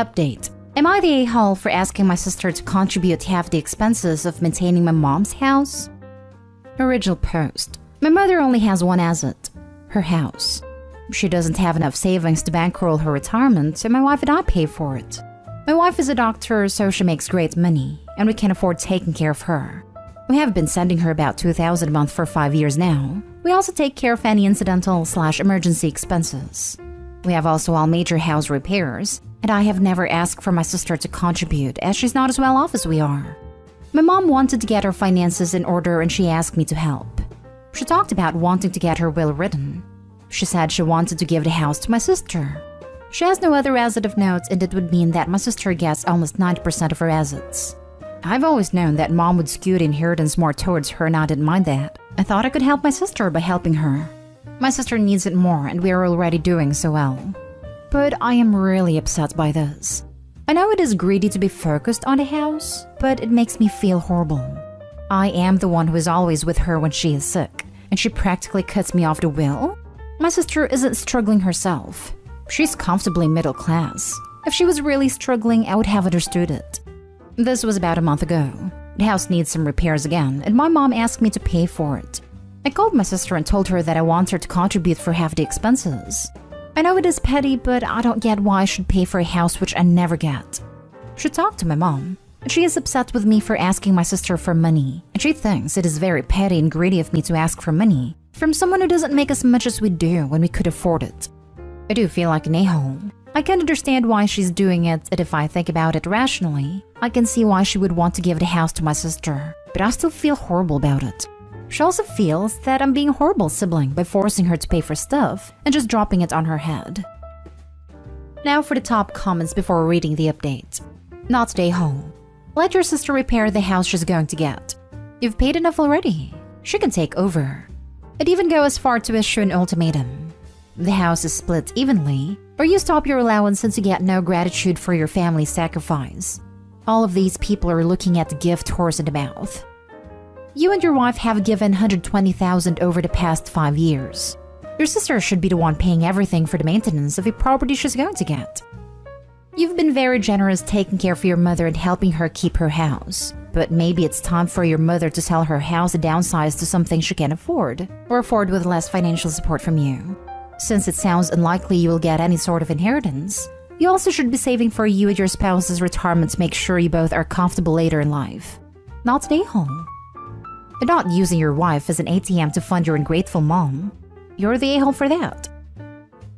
Update. Am I the a-hole for asking my sister to contribute half the expenses of maintaining my mom's house? Original post. My mother only has one asset, her house. She doesn't have enough savings to bankroll her retirement, so my wife and I pay for it. My wife is a doctor, so she makes great money, and we can afford taking care of her. We have been sending her about $2,000 a month for 5 years now. We also take care of any incidental/emergency expenses. We have also all major house repairs, and I have never asked for my sister to contribute as she's not as well off as we are. My mom wanted to get her finances in order and she asked me to help. She talked about wanting to get her will written. She said she wanted to give the house to my sister. She has no other asset of note, and it would mean that my sister gets almost 90% of her assets. I've always known that mom would skew the inheritance more towards her, and I didn't mind that. I thought I could help my sister by helping her. My sister needs it more, and we are already doing so well. But I am really upset by this. I know it is greedy to be focused on the house, but it makes me feel horrible. I am the one who is always with her when she is sick, and she practically cuts me off the will? My sister isn't struggling herself. She's comfortably middle class. If she was really struggling, I would have understood it. This was about a month ago. The house needs some repairs again, and my mom asked me to pay for it. I called my sister and told her that I want her to contribute for half the expenses. I know it is petty, but I don't get why I should pay for a house which I never get. She talked to my mom, and she is upset with me for asking my sister for money, and she thinks it is very petty and greedy of me to ask for money from someone who doesn't make as much as we do when we could afford it. I do feel like an a-hole. I can understand why she's doing it, and if I think about it rationally, I can see why she would want to give the house to my sister, but I still feel horrible about it. She also feels that I'm being a horrible sibling by forcing her to pay for stuff and just dropping it on her head. Now for the top comments before reading the update. Not the a-hole. Let your sister repair the house she's going to get. You've paid enough already. She can take over. I'd even go as far to issue an ultimatum. The house is split evenly, or you stop your allowance since you get no gratitude for your family's sacrifice. All of these people are looking at the gift horse in the mouth. You and your wife have given $120,000 over the past 5 years. Your sister should be the one paying everything for the maintenance of the property she's going to get. You've been very generous taking care of your mother and helping her keep her house. But maybe it's time for your mother to sell her house and downsize to something she can afford, or afford with less financial support from you. Since it sounds unlikely you will get any sort of inheritance, you also should be saving for you and your spouse's retirement to make sure you both are comfortable later in life. Not stay home. You're not using your wife as an ATM to fund your ungrateful mom. You're the a-hole for that.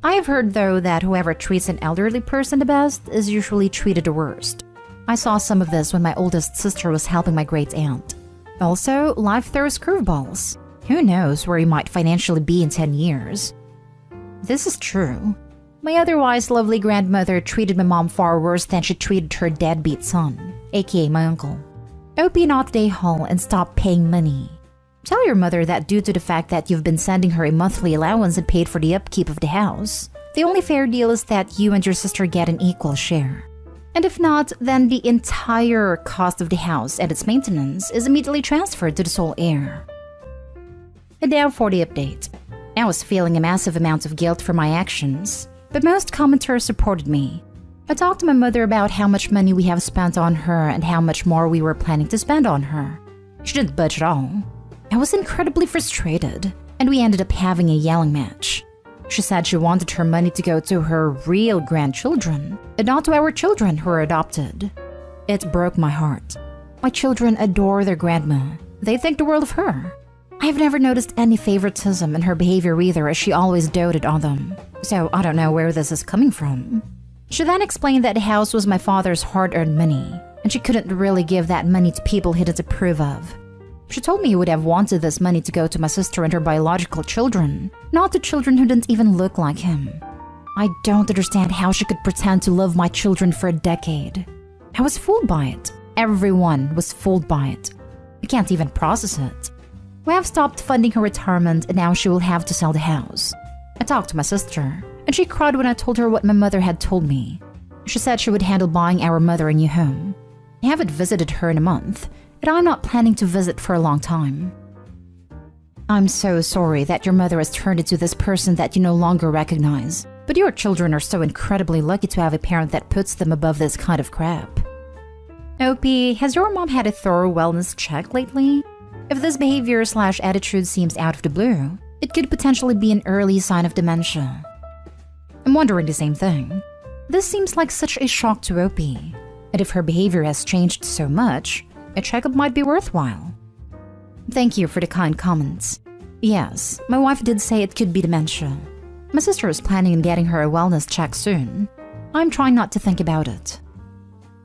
I have heard, though, that whoever treats an elderly person the best is usually treated the worst. I saw some of this when my oldest sister was helping my great-aunt. Also, life throws curveballs. Who knows where you might financially be in 10 years? This is true. My otherwise lovely grandmother treated my mom far worse than she treated her deadbeat son, aka my uncle. OP not the a-hole and stop paying money. Tell your mother that due to the fact that you've been sending her a monthly allowance and paid for the upkeep of the house, the only fair deal is that you and your sister get an equal share. And if not, then the entire cost of the house and its maintenance is immediately transferred to the sole heir. And now for the update. I was feeling a massive amount of guilt for my actions, but most commenters supported me. I talked to my mother about how much money we have spent on her and how much more we were planning to spend on her. She didn't budge at all. I was incredibly frustrated, and we ended up having a yelling match. She said she wanted her money to go to her real grandchildren, and not to our children who are adopted. It broke my heart. My children adore their grandma. They think the world of her. I've never noticed any favoritism in her behavior either, as she always doted on them. So I don't know where this is coming from. She then explained that the house was my father's hard-earned money, and she couldn't really give that money to people he didn't approve of. She told me he would have wanted this money to go to my sister and her biological children, not to children who didn't even look like him. I don't understand how she could pretend to love my children for a decade. I was fooled by it. Everyone was fooled by it. I can't even process it. We have stopped funding her retirement, and now she will have to sell the house. I talked to my sister, and she cried when I told her what my mother had told me. She said she would handle buying our mother a new home. I haven't visited her in a month, and I'm not planning to visit for a long time. I'm so sorry that your mother has turned into this person that you no longer recognize. But your children are so incredibly lucky to have a parent that puts them above this kind of crap. OP, has your mom had a thorough wellness check lately? If this behavior/attitude seems out of the blue, it could potentially be an early sign of dementia. I'm wondering the same thing. This seems like such a shock to OP, and if her behavior has changed so much, a checkup might be worthwhile. Thank you for the kind comments. Yes, my wife did say it could be dementia. My sister is planning on getting her a wellness check soon. I'm trying not to think about it.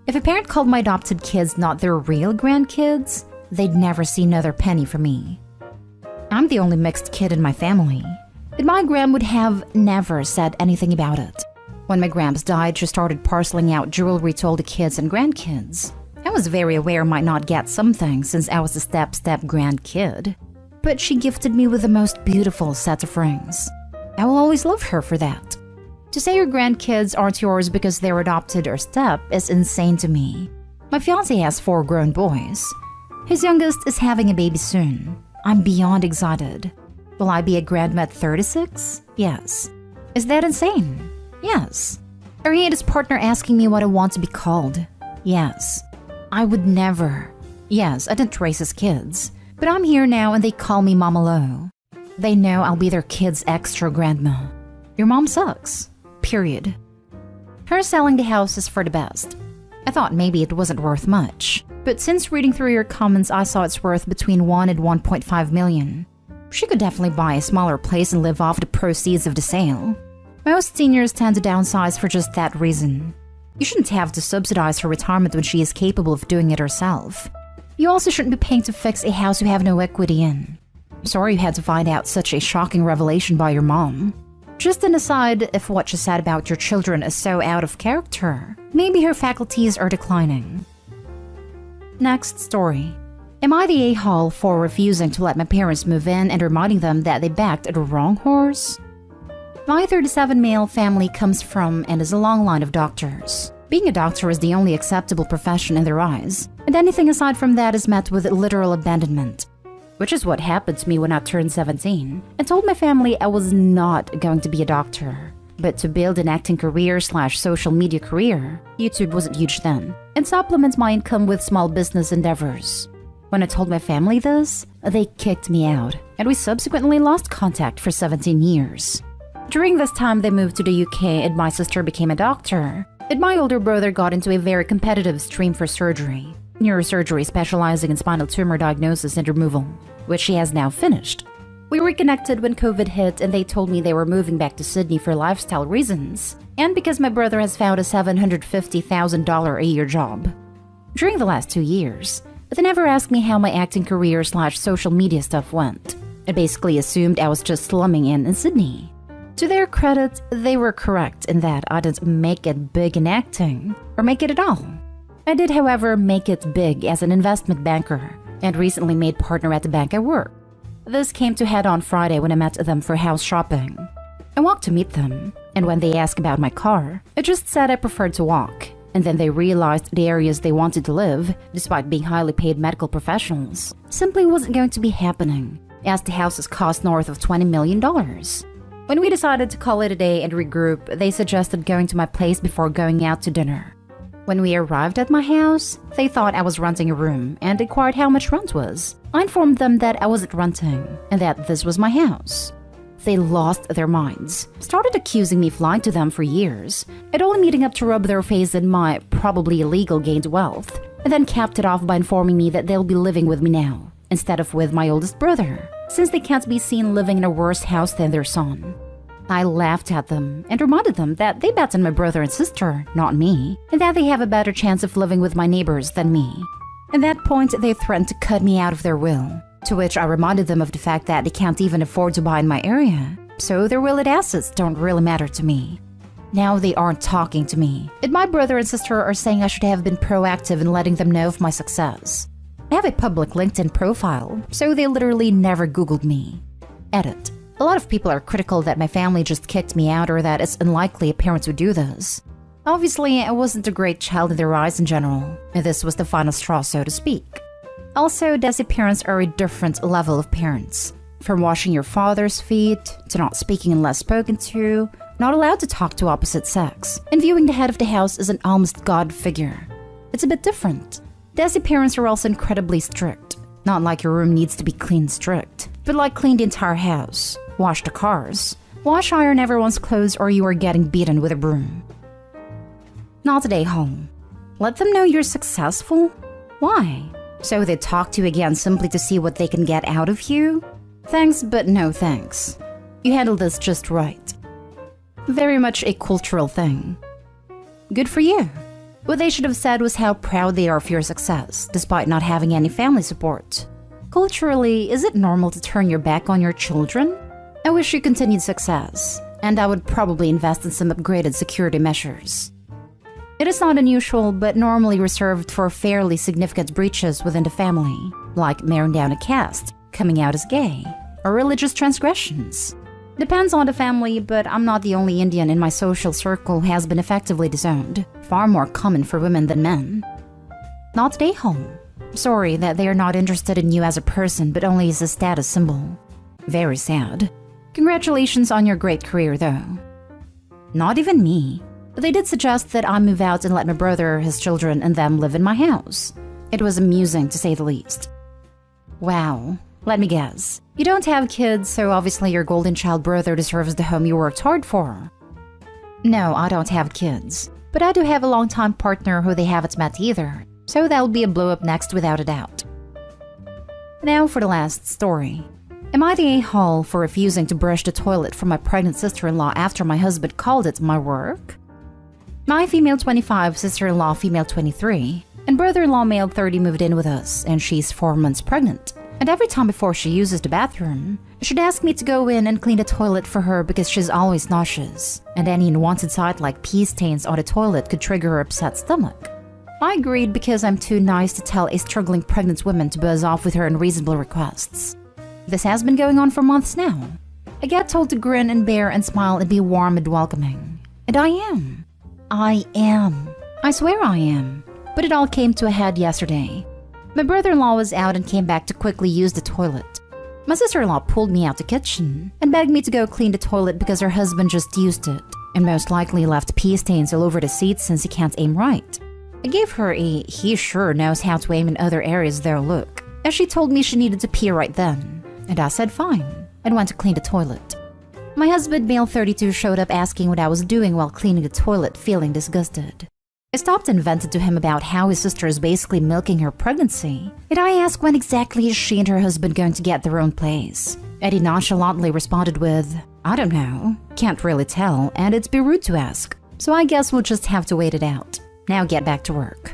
If a parent called my adopted kids not their real grandkids, they'd never see another penny from me. I'm the only mixed kid in my family, and my gram would have never said anything about it. When my grams died, she started parceling out jewelry to all the kids and grandkids. I was very aware I might not get something since I was a step-grandkid, but she gifted me with the most beautiful set of rings. I will always love her for that. To say your grandkids aren't yours because they're adopted or step is insane to me. My fiancé has 4 grown boys. His youngest is having a baby soon. I'm beyond excited. Will I be a grandma at 36? Yes. Is that insane? Yes. Or he and his partner asking me what I want to be called? Yes. I would never. Yes, I didn't raise his kids, but I'm here now and they call me Mama Lo. They know I'll be their kid's extra grandma. Your mom sucks. Period. Her selling the house is for the best. I thought maybe it wasn't worth much, but since reading through your comments, I saw it's worth between 1 and 1.5 million. She could definitely buy a smaller place and live off the proceeds of the sale. Most seniors tend to downsize for just that reason. You shouldn't have to subsidize her retirement when she is capable of doing it herself. You also shouldn't be paying to fix a house you have no equity in. I'm sorry you had to find out such a shocking revelation by your mom. Just an aside, if what she said about your children is so out of character, maybe her faculties are declining. Next story. Am I the a-hole for refusing to let my parents move in and reminding them that they backed the wrong horse? My 37 male family comes from and is a long line of doctors. Being a doctor is the only acceptable profession in their eyes, and anything aside from that is met with literal abandonment. Which is what happened to me when I turned 17 and told my family I was not going to be a doctor, but to build an acting career/social media career. YouTube wasn't huge then, and supplement my income with small business endeavors. When I told my family this, they kicked me out, and we subsequently lost contact for 17 years. During this time, they moved to the UK and my sister became a doctor, and my older brother got into a very competitive stream for surgery. Neurosurgery specializing in spinal tumor diagnosis and removal, which she has now finished. We reconnected when COVID hit and they told me they were moving back to Sydney for lifestyle reasons, and because my brother has found a $750,000 a year job. During the last 2 years, they never asked me how my acting career/social media stuff went. I basically assumed I was just slumming in Sydney. To their credit, they were correct in that I didn't make it big in acting, or make it at all. I did, however, make it big as an investment banker, and recently made partner at the bank I work. This came to head on Friday when I met them for house shopping. I walked to meet them, and when they asked about my car, I just said I preferred to walk, and then they realized the areas they wanted to live, despite being highly paid medical professionals, simply wasn't going to be happening, as the houses cost north of $20 million. When we decided to call it a day and regroup, they suggested going to my place before going out to dinner. When we arrived at my house, they thought I was renting a room and inquired how much rent was. I informed them that I wasn't renting and that this was my house. They lost their minds, started accusing me of lying to them for years, and only meeting up to rub their face in my probably illegal gained wealth, and then capped it off by informing me that they'll be living with me now, instead of with my oldest brother, since they can't be seen living in a worse house than their son. I laughed at them and reminded them that they bet on my brother and sister, not me, and that they have a better chance of living with my neighbors than me. At that point, they threatened to cut me out of their will, to which I reminded them of the fact that they can't even afford to buy in my area, so their willed assets don't really matter to me. Now they aren't talking to me, and my brother and sister are saying I should have been proactive in letting them know of my success. I have a public LinkedIn profile, so they literally never Googled me. Edit. A lot of people are critical that my family just kicked me out or that it's unlikely a parent would do this. Obviously, I wasn't a great child in their eyes in general, and this was the final straw, so to speak. Also, Desi parents are a different level of parents. From washing your father's feet, to not speaking unless spoken to not allowed to talk to opposite sex, and viewing the head of the house as an almost god figure. It's a bit different. Desi parents are also incredibly strict. Not like your room needs to be clean strict, but like clean the entire house, wash the cars, wash iron everyone's clothes, or you are getting beaten with a broom. Not today, home. Let them know you're successful? Why? So they talk to you again simply to see what they can get out of you? Thanks, but no thanks. You handled this just right. Very much a cultural thing. Good for you. What they should have said was how proud they are of your success, despite not having any family support. Culturally, is it normal to turn your back on your children? I wish you continued success, and I would probably invest in some upgraded security measures. It is not unusual, but normally reserved for fairly significant breaches within the family, like marrying down a caste, coming out as gay, or religious transgressions. Depends on the family, but I'm not the only Indian in my social circle who has been effectively disowned. Far more common for women than men. Not today, home. Sorry that they are not interested in you as a person, but only as a status symbol. Very sad. Congratulations on your great career, though. Not even me. They did suggest that I move out and let my brother, his children, and them live in my house. It was amusing, to say the least. Wow. Let me guess. You don't have kids, so obviously your golden child brother deserves the home you worked hard for. No, I don't have kids. But I do have a long-time partner who they haven't met either, so that'll be a blow-up next without a doubt. Now for the last story. Am I the a-hole for refusing to brush the toilet for my pregnant sister-in-law after my husband called it my work? My female 25, sister-in-law female 23, and brother-in-law male 30 moved in with us, and she's 4 months pregnant. And every time before she uses the bathroom, she'd ask me to go in and clean the toilet for her because she's always nauseous, and any unwanted sight like pee stains on the toilet could trigger her upset stomach. I agreed because I'm too nice to tell a struggling pregnant woman to buzz off with her unreasonable requests. This has been going on for months now. I get told to grin and bear and smile and be warm and welcoming. And I am. I am. I swear I am. But it all came to a head yesterday. My brother-in-law was out and came back to quickly use the toilet. My sister-in-law pulled me out the kitchen and begged me to go clean the toilet because her husband just used it and most likely left pee stains all over the seat since he can't aim right. I gave her a he sure knows how to aim in other areas there look, as she told me she needed to pee right then, and I said fine and went to clean the toilet. My husband, male 32, showed up asking what I was doing while cleaning the toilet, feeling disgusted. I stopped and vented to him about how his sister is basically milking her pregnancy, and I asked when exactly is she and her husband going to get their own place. And he nonchalantly responded with, I don't know, can't really tell, and it'd be rude to ask, so I guess we'll just have to wait it out. Now get back to work.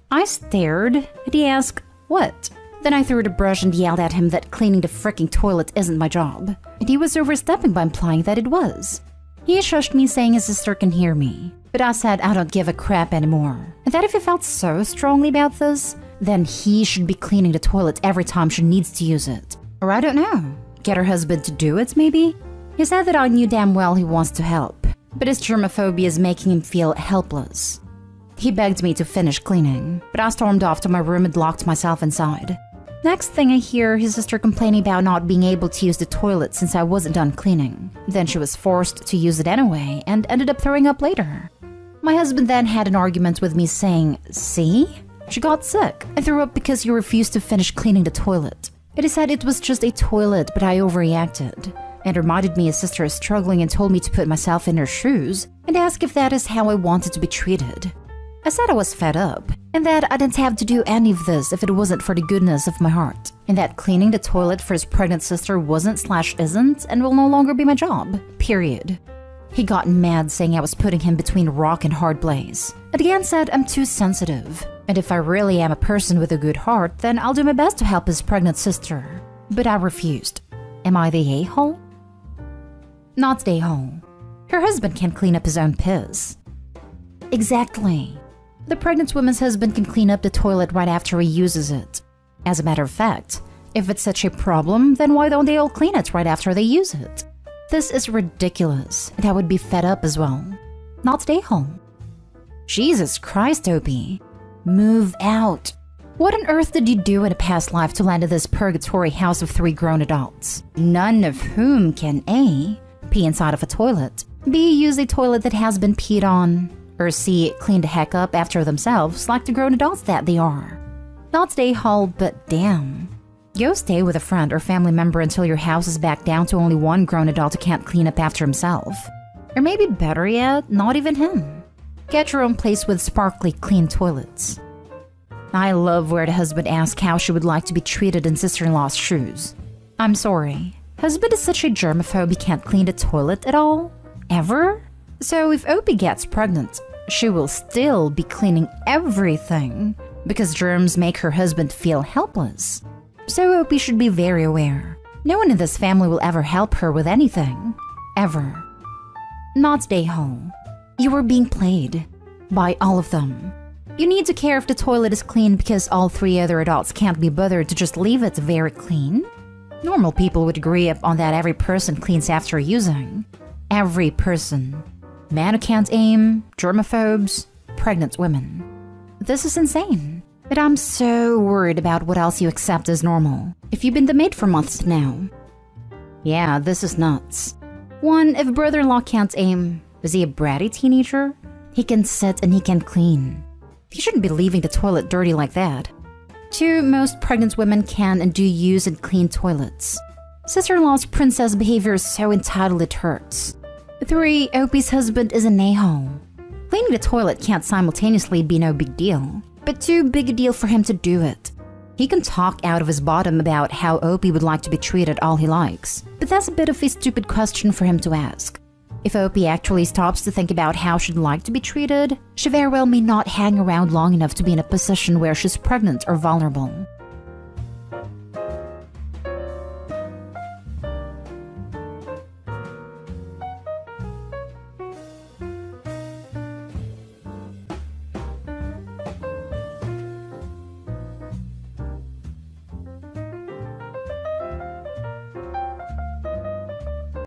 I stared, and he asked, what? Then I threw the brush and yelled at him that cleaning the fricking toilet isn't my job, and he was overstepping by implying that it was. He shushed me saying his sister can hear me, but I said I don't give a crap anymore, and that if he felt so strongly about this, then he should be cleaning the toilet every time she needs to use it. Or I don't know, get her husband to do it maybe? He said that I knew damn well he wants to help, but his germophobia is making him feel helpless. He begged me to finish cleaning, but I stormed off to my room and locked myself inside. Next thing I hear, his sister complaining about not being able to use the toilet since I wasn't done cleaning. Then she was forced to use it anyway and ended up throwing up later. My husband then had an argument with me saying, see? She got sick and threw up because you refused to finish cleaning the toilet. It is said it was just a toilet, but I overreacted, and reminded me his sister is struggling and told me to put myself in her shoes and ask if that is how I wanted to be treated. I said I was fed up, and that I didn't have to do any of this if it wasn't for the goodness of my heart, and that cleaning the toilet for his pregnant sister wasn't/isn't and will no longer be my job, period. He got mad saying I was putting him between a rock and hard place, and again said I'm too sensitive, and if I really am a person with a good heart, then I'll do my best to help his pregnant sister. But I refused. Am I the a-hole? Not the a-hole. Her husband can clean up his own piss. Exactly. The pregnant woman's husband can clean up the toilet right after he uses it. As a matter of fact, if it's such a problem, then why don't they all clean it right after they use it? This is ridiculous, and I would be fed up as well. Not stay home. Jesus Christ, Opie. Move out. What on earth did you do in a past life to land in this purgatory house of 3 grown adults, none of whom can A, pee inside of a toilet, B. Use a toilet that has been peed on. Or C. Clean the heck up after themselves like the grown adults that they are. Not stay whole, but damn. Go stay with a friend or family member until your house is back down to only one grown adult who can't clean up after himself. Or maybe better yet, not even him. Get your own place with sparkly clean toilets. I love where the husband asks how she would like to be treated in sister-in-law's shoes. I'm sorry. Husband is such a germaphobe he can't clean the toilet at all? Ever? So if Opie gets pregnant, she will still be cleaning everything because germs make her husband feel helpless. So Opie should be very aware. No one in this family will ever help her with anything. Ever. Not stay home. You are being played. By all of them. You need to care if the toilet is clean because all three other adults can't be bothered to just leave it very clean. Normal people would agree on that every person cleans after using. Every person. Men who can't aim, germaphobes, pregnant women. This is insane. But I'm so worried about what else you accept as normal. If you've been the maid for months now. Yeah, this is nuts. 1. If brother-in-law can't aim, is he a bratty teenager? He can sit and he can clean. He shouldn't be leaving the toilet dirty like that. 2. Most pregnant women can and do use and clean toilets. Sister-in-law's princess behavior is so entitled it hurts. 3. Opie's husband is an a-hole. Cleaning the toilet can't simultaneously be no big deal, but too big a deal for him to do it. He can talk out of his bottom about how Opie would like to be treated all he likes, but that's a bit of a stupid question for him to ask. If Opie actually stops to think about how she'd like to be treated, she very well may not hang around long enough to be in a position where she's pregnant or vulnerable.